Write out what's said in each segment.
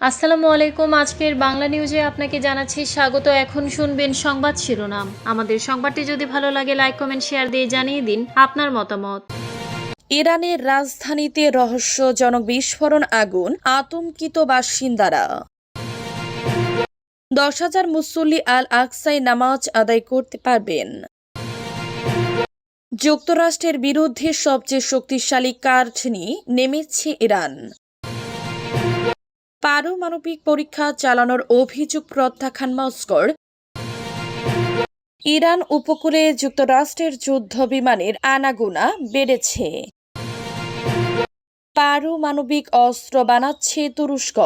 আসসালামু আলাইকুম। আজকের বাংলা নিউজে আপনাকে জানাচ্ছি স্বাগত। এখন শুনবেন সংবাদ শিরোনাম। আমাদের সংবাদটি যদি ভালো লাগে লাইক কমেন্ট শেয়ার দিয়ে জানিয়ে দিন আপনার মতামত। ইরানের রাজধানীতে রহস্যজনক বিস্ফোরণ, আগুন, আতঙ্কিত বাসিন্দারা। 10,000 মুসল্লি আল আকসায় নামাজ আদায় করতে পারবেন। যুক্তরাষ্ট্রের বিরুদ্ধে সবচেয়ে শক্তিশালী কার্ড নিয়ে নেমেছে ইরান। পারমাণবিক পরীক্ষা চালানোর অভিযোগ প্রত্যাখ্যান মস্কোর। ইরান উপকূলে যুক্তরাষ্ট্রের যুদ্ধ বিমানের আনাগোনা বেড়েছে। পারমাণবিক অস্ত্র বানাচ্ছে তুরস্ক।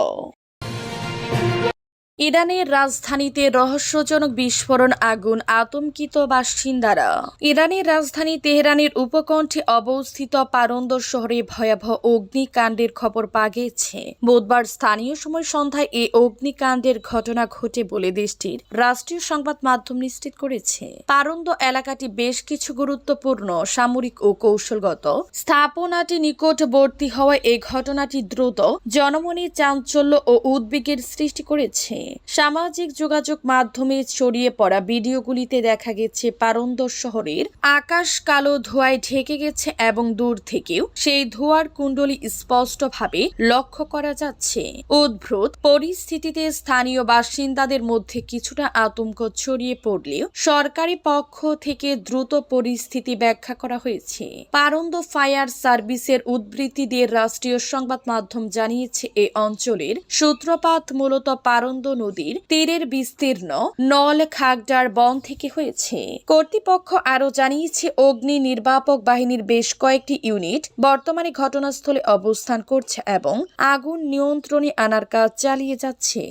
ইরানের রাজধানীতে রহস্যজনক বিস্ফোরণ, আগুন, আতঙ্কিত বাসিন্দারা। ইরানের রাজধানী তেহরানের উপকণ্ঠে অবস্থিত পারন্দর শহরে ভয়াবহ অগ্নিকাণ্ডের খবর পাওয়া গেছে। বুধবার স্থানীয় সময় সন্ধ্যায় এই অগ্নিকাণ্ডের ঘটনা ঘটে বলে দেশটির রাষ্ট্রীয় সংবাদ মাধ্যম নিশ্চিত করেছে। পারন্দ এলাকাটি বেশ কিছু গুরুত্বপূর্ণ সামরিক ও কৌশলগত স্থাপনাটি নিকটবর্তী হওয়ায় এই ঘটনাটি দ্রুত জনমনে চাঞ্চল্য ও উদ্বেগের সৃষ্টি করেছে। সামাজিক যোগাযোগ মাধ্যমে ছড়িয়ে পড়া ভিডিওগুলিতে দেখা গেছে পারন্দর শহরের আকাশ কালো ধোঁয়ায় ঢেকে গেছে এবং দূর থেকেও সেই ধোঁয়ার কুণ্ডলী স্পষ্টভাবে লক্ষ্য করা যাচ্ছে। উদ্ভূত পরিস্থিতিতে স্থানীয় বাসিন্দাদের মধ্যে কিছুটা আতঙ্ক ছড়িয়ে পড়লেও সরকারি পক্ষ থেকে দ্রুত পরিস্থিতি ব্যাখ্যা করা হয়েছে। পারন্দ ফায়ার সার্ভিসের উদ্ধৃতি দিয়ে রাষ্ট্রীয় সংবাদ মাধ্যম জানিয়েছে এই অঞ্চলের সূত্রপাত মূলত পারন্দ নদীর তীরের বিস্তীর্ণ নল খাগড়ার বন থেকে হয়েছে। কর্তৃপক্ষ আরও জানিয়েছে অগ্নি নির্বাপক বাহিনীর বেশ কয়েকটি ইউনিট বর্তমানে ঘটনাস্থলে অবস্থান করছে এবং আগুন নিয়ন্ত্রণে আনার কাজ চালিয়ে যাচ্ছে।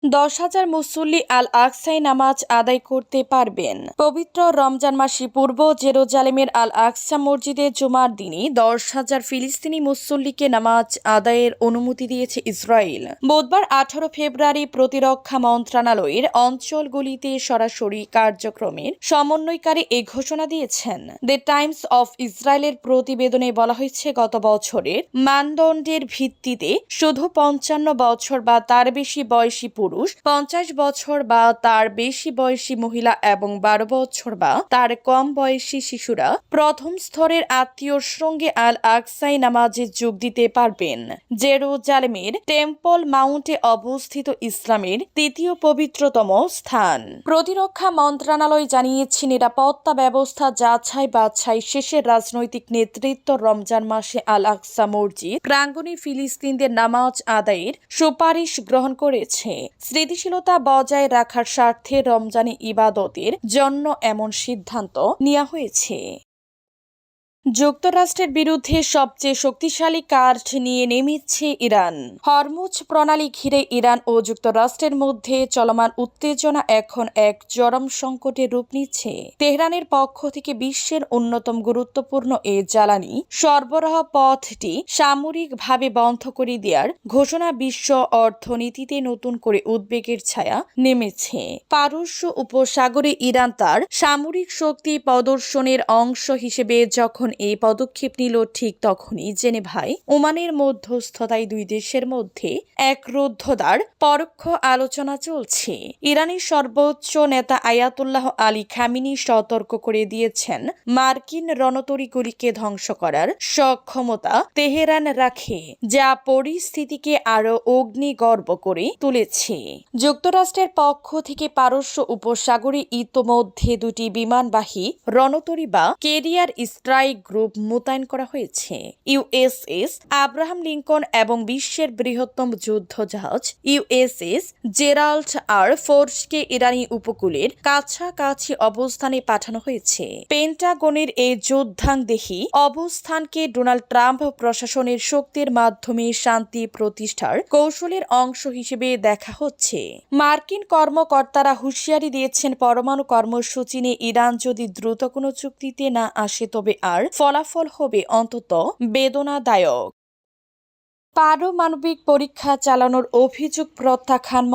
10,000 মুসল্লি আল আকসায় নামাজ আদায় করতে পারবেন। পবিত্র রমজান মাসে পূর্ব জেরুজালেমের আল আকসা মসজিদে জুমার দিনই 10,000 ফিলিস্তিনি মুসল্লিকে নামাজ আদায়ের অনুমতি দিয়েছে ইসরায়েল। বুধবার 18 ফেব্রুয়ারি প্রতিরক্ষা মন্ত্রণালয়ের অঞ্চলগুলিতে সরাসরি কার্যক্রমের সমন্বয়কারী এই ঘোষণা দিয়েছেন। দ্য টাইমস অফ ইসরায়েলের প্রতিবেদনে বলা হয়েছে, গত বছরের মানদণ্ডের ভিত্তিতে শুধু 55 বছর বা তার বেশি বয়সী পুরুষ, 50 বছর বা তার বেশি বয়সী মহিলা এবং 12 বছর বা তার কম বয়সী শিশুরা প্রথম স্তরের আত্মীয়র সঙ্গে আল আকসায় নামাজে যোগ দিতে পারবেন। জেরুজালেমের টেম্পল মাউন্টে অবস্থিত ইসলামের তৃতীয় পবিত্রতম স্থান। প্রতিরক্ষা মন্ত্রণালয় জানিয়েছে, নিরাপত্তা ব্যবস্থা যাচাই বাছাই শেষে রাজনৈতিক নেতৃত্ব রমজান মাসে আল আকসা মসজিদ প্রাঙ্গণে ফিলিস্তিনদের নামাজ আদায়ের সুপারিশ গ্রহণ করেছে। স্থিতিশীলতা বজায় রাখার স্বার্থে রমজানি ইবাদতের জন্য এমন সিদ্ধান্ত নেওয়া হয়েছে। যুক্তরাষ্ট্রের বিরুদ্ধে সবচেয়ে শক্তিশালী কার্ড নিয়ে নেমেছে ইরান। হরমুজ প্রণালী ঘিরে ইরান ও যুক্তরাষ্ট্রের মধ্যে চলমান উত্তেজনা এখন এক চরম সংকটের রূপ নিচ্ছে। তেহরানের পক্ষ থেকে বিশ্বের অন্যতম গুরুত্বপূর্ণ এ জ্বালানি সরবরাহ পথটি সামরিকভাবে বন্ধ করে দেওয়ার ঘোষণা বিশ্ব অর্থনীতিতে নতুন করে উদ্বেগের ছায়া নেমেছে। পারস্য উপসাগরে ইরান তার সামরিক শক্তি প্রদর্শনের অংশ হিসেবে যখন এই পদক্ষেপ নিল, ঠিক তখনই জেনেভায় ওমানের মধ্যস্থতায় দুই দেশের মধ্যে এক রুদ্ধদ্বার পরোক্ষ আলোচনা চলছে। ইরানের সর্বোচ্চ নেতা আয়াতুল্লাহ আলী খামিনি সতর্ক করে দিয়েছেন, মার্কিন রণতরীগুলিকে ধ্বংস করার সক্ষমতা তেহরান রাখে, যা পরিস্থিতিকে আরও অগ্নিগর্ভ করে তুলেছে। যুক্তরাষ্ট্রের পক্ষ থেকে পারস্য উপসাগরে ইতোমধ্যে দুটি বিমানবাহী রণতরী বা কেরিয়ার স্ট্রাইক গ্রুপ মোতায়েন করা হয়েছে। ইউএসএস আব্রাহাম লিঙ্কন এবং বিশ্বের বৃহত্তম যুদ্ধ জাহাজ ইউএসএস জেরাল্ড আর ফোর্সকে ইরানি উপকূলের কাছাকাছি অবস্থানে পাঠানো হয়েছে। পেন্টাগনের এই যুদ্ধাংদেহী অবস্থানকে ডোনাল্ড ট্রাম্প প্রশাসনের শক্তির মাধ্যমে শান্তি প্রতিষ্ঠার কৌশলের অংশ হিসেবে দেখা হচ্ছে। মার্কিন কর্মকর্তারা হুঁশিয়ারি দিয়েছেন, পরমাণু কর্মসূচি নিয়ে ইরান যদি দ্রুত কোনো চুক্তিতে না আসে তবে আর ফলাফল হবে অন্তত বেদনাদায়ক। পারমাণবিক পরীক্ষা চালানোর অভিযোগ প্রত্যাখ্যান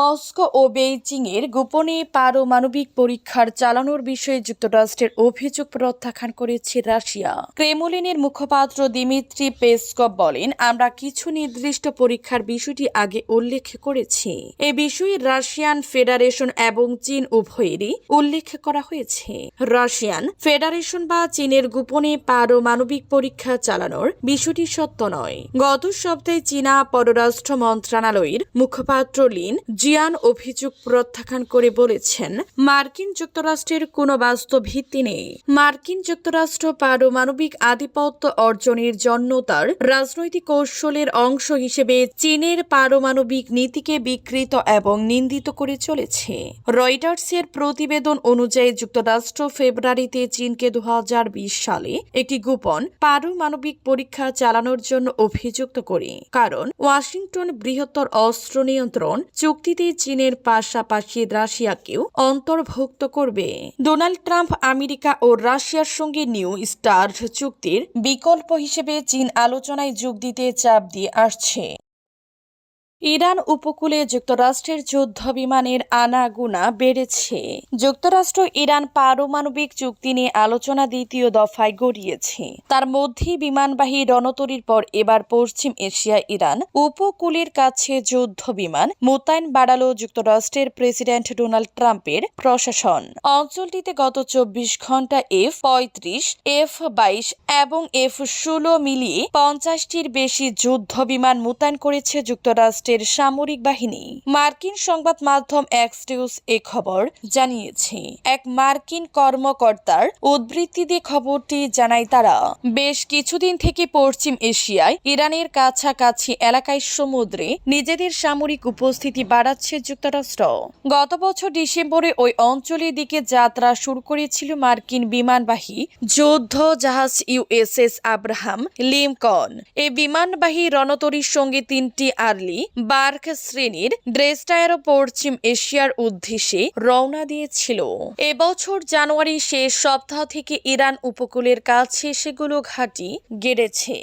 মস্কো ও বেইজিং এর গোপনে পারমাণবিক পরীক্ষার চালানোর বিষয়ে যুক্তরাষ্ট্রের অভিযোগ প্রত্যাখ্যান করেছে রাশিয়া। ক্রেমলিনের মুখপাত্র দিমিত্রি পেসকভ বলেন, আমরা কিছু নির্দিষ্ট পরীক্ষার বিষয়টি আগে উল্লেখ করেছি। এ বিষয়ে রাশিয়ান ফেডারেশন এবং চীন উভয়েরই উল্লেখ করা হয়েছে। রাশিয়ান ফেডারেশন বা চীনের গোপনে পারমাণবিক পরীক্ষা চালানোর বিষয়টি সত্য নয়। গত সপ্তাহে চীনা পররাষ্ট্র মন্ত্রণালয়ের মুখপাত্র লিন জিয়ান অভিযোগ প্রত্যাখ্যান করে বলেছেন, মার্কিন যুক্তরাষ্ট্রের কোনো বাস্তব ভিত্তি নেই। মার্কিন যুক্তরাষ্ট্র পারমাণবিক আধিপত্য অর্জনের জন্য তার রাজনৈতিক কৌশলের অংশ হিসেবে চীনের পারমাণবিক নীতিকে বিকৃত এবং নিন্দিত করে চলেছে। রয়টার্সের প্রতিবেদন অনুযায়ী যুক্তরাষ্ট্র ফেব্রুয়ারিতে চীনকে 2020 সালে একটি গোপন পারমাণবিক পরীক্ষা চালানোর জন্য অভিযুক্ত করে, কারণ ওয়াশিংটন বৃহত্তর অস্ত্র নিয়ন্ত্রণ চুক্তিতে চীনের পাশাপাশি রাশিয়াকেও অন্তর্ভুক্ত করবে। ডোনাল্ড ট্রাম্প আমেরিকা ও রাশিয়ার সঙ্গে নিউ স্টার্ট চুক্তির বিকল্প হিসেবে চীন আলোচনায় যোগ দিতে চাপ দিয়ে আসছে। ইরান উপকূলে যুক্তরাষ্ট্রের যুদ্ধ বিমানের আনাগোনা বেড়েছে। যুক্তরাষ্ট্র ইরান পারমাণবিক চুক্তি নিয়ে আলোচনা দ্বিতীয় দফায় গড়িয়েছে। তার মধ্যে বিমানবাহী রণতরীর পর এবার পশ্চিম এশিয়া ইরান উপকূলের কাছে যুদ্ধ বিমান মোতায়েন বাড়ালো যুক্তরাষ্ট্রের প্রেসিডেন্ট ডোনাল্ড ট্রাম্পের প্রশাসন। অঞ্চলটিতে গত 24 ঘন্টা F-35, F-22 এবং F-16 মিলিয়ে 50টির বেশি যুদ্ধ বিমান মোতায়েন করেছে যুক্তরাষ্ট্রের সামরিক বাহিনী। মার্কিন সংবাদ মাধ্যম এক্সিওস এ খবর জানিয়েছে। এক মার্কিন কর্মকর্তার উদ্ধৃতি দিয়ে খবরটি জানায়, তারা বেশ কিছুদিন থেকে পশ্চিম এশিয়ায় ইরানের কাছাকাছি এলাকায় সমুদ্রে নিজেদের সামরিক উপস্থিতি বাড়াচ্ছে যুক্তরাষ্ট্র। গত বছর ডিসেম্বরে ওই অঞ্চলের দিকে যাত্রা শুরু করেছিল মার্কিন বিমানবাহী যুদ্ধ জাহাজ USS আব্রাহাম লিঙ্কন। এই বিমানবাহী রণতরীর সঙ্গে 3টি আর্লি বার্ক শ্রেণীর ড্রেস্টায়ারও পশ্চিম এশিয়ার উদ্দেশ্যে রওনা দিয়েছিল। এবছর জানুয়ারি শেষ সপ্তাহ থেকে ইরান উপকূলের কাছে সেগুলো ঘাঁটি গেড়েছে।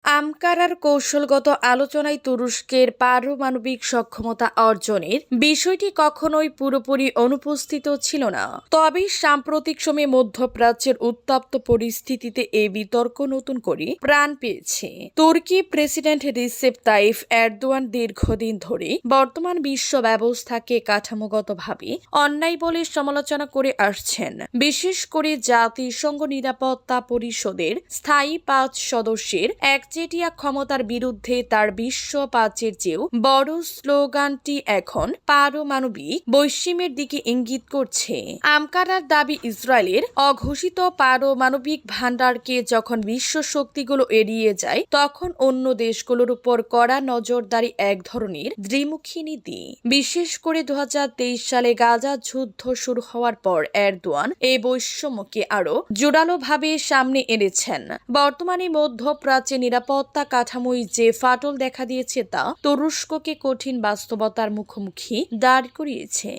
আঙ্কারার কৌশলগত আলোচনায় তুরস্কের পারমাণবিক সক্ষমতা অর্জনের বিষয়টি কখনোই পুরোপুরি অনুপস্থিত ছিল না। তবে সাম্প্রতিক সময়ে মধ্যপ্রাচ্যের উত্তপ্ত পরিস্থিতিতে এই বিতর্ক নতুন করে প্রাণ পেয়েছে। তুর্কি প্রেসিডেন্ট রিসেপ তাইফ এরদোয়ান দীর্ঘদিন ধরে বর্তমান বিশ্ব ব্যবস্থাকে কাঠামোগতভাবে অন্যায় বলে সমালোচনা করে আসছেন। বিশেষ করে জাতিসংঘ নিরাপত্তা পরিষদের স্থায়ী 5 সদস্যের একচেটিয়া ক্ষমতার বিরুদ্ধে তার বিশ্ব পাঁচের চেয়েও বড় স্লোগানটি এখন পারমাণবিক বৈষম্যের দিকে ইঙ্গিত করছে। আঙ্কারার দাবি, ইসরায়েলের অঘোষিত পারমাণবিক ভান্ডারকে যখন বিশ্ব শক্তিগুলো এড়িয়ে যায়, তখন অন্য দেশগুলোর উপর কড়া নজরদারি এক ধরনের দ্বিমুখী নীতি। বিশেষ করে 2023 সালে গাজা যুদ্ধ শুরু হওয়ার পর এরদোয়ান এই বৈষম্যকে আরো জোরালোভাবে সামনে এনেছেন। বর্তমানে মধ্যপ্রাচ্যে নিরাপত্তা কাঠামোয় যে ফাটল দেখা দিয়েছে তা তুরস্ককে কঠিন বাস্তবতার মুখোমুখি দাঁড় করিয়েছে।